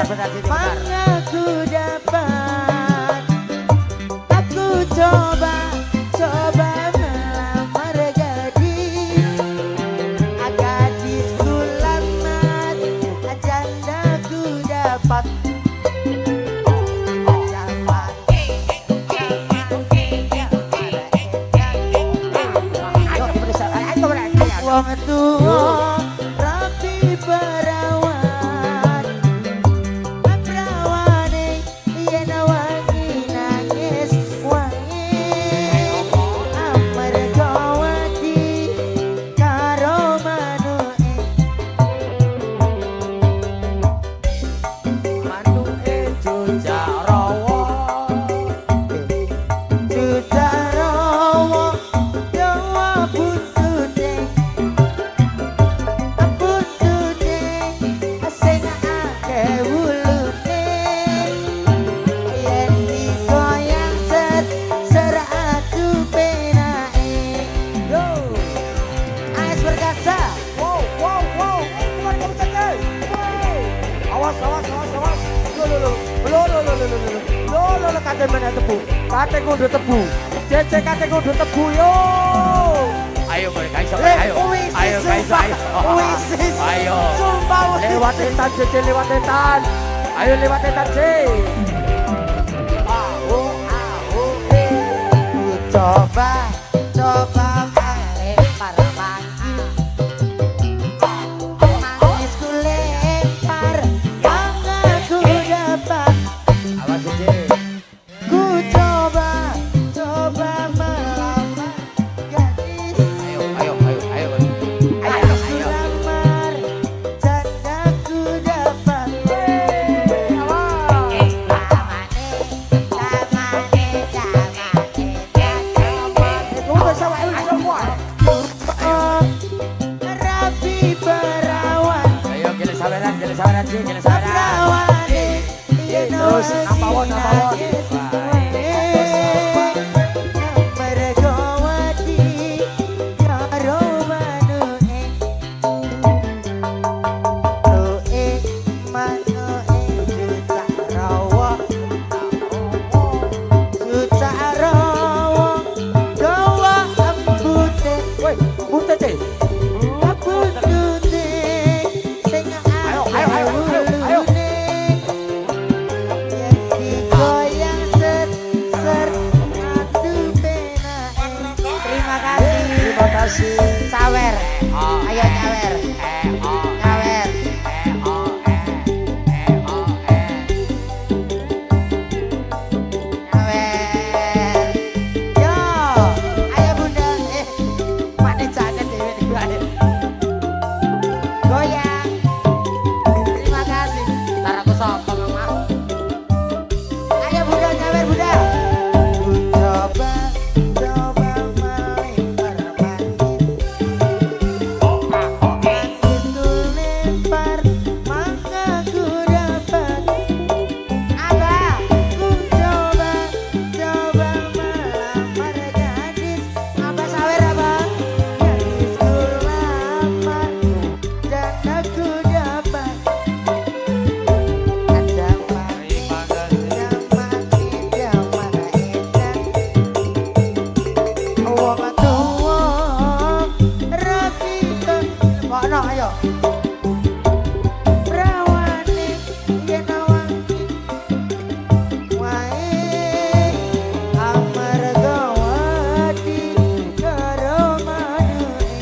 bentar sini bentar. Mana ku dapat, aku coba melamar gadis, gadis ku lamar, janda ku dapat. Wong tua rapi perawan, perawane yen wangi nangis wangi, amarga wedi karo manuke. Manuke jujak rawa, Jujak rawa dawa buntute, buntute sing akeh wulune, yen digoyang ser adu penake. Yo AS Perkasa. wow, kemana kamu cek? Awas, lo, kate mana tebu, kate kudu tebu, cece kate kudu tebu yo. Ayo mereka iso, ayo guys, ayo, Sumpah lewat etan cece, lewat etan, ayo lewat etan cece. coba lempar manggi, manis ku lempar yang aku dapat. Awas cece. Ku coba melamar gadis, gadis ku lamar, janda ku dapat. Rapi perawan, Ayo gile saweran cece, gile saweran. perawane yen Terus napawon. mereka wedi karo manuke, jujak rawa dawa embute, Woi, bunte cece. buntute sing akeh wulune, yen digoyang ser adu penake. Terima kasih. Sawer. Ayo nyawer. Nyawer. Nyawer. Yo, ayo Bunda. Mane jaket dhewe dibalik. Goyang. Terima kasih. Ntar aku sopong mau. Ayo Bunda nyawer Bunda. Ku coba melempar manggi, manis ku lempar maka ku dapat. Abah, ku coba melamar gadis. Abah sawer abah, gadis ku lamar, janda ku dapat. Ayo perawane yen wangi wae, amarga wedi karo manuke.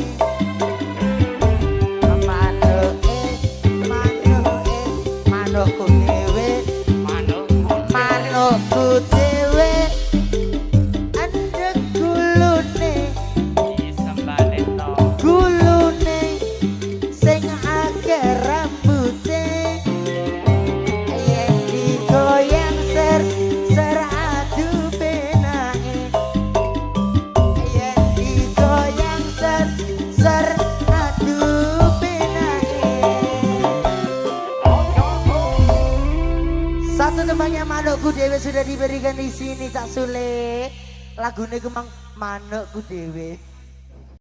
Manukku dhewe, manukku dhewe andek gulune sing akeh rambute, yen digoyang ser adu penake, yen digoyang ser adu penake. Satu tembangnya manukku dewe sudah diberikan di sini Cak Sule. Lagune ku mang manukku dewe.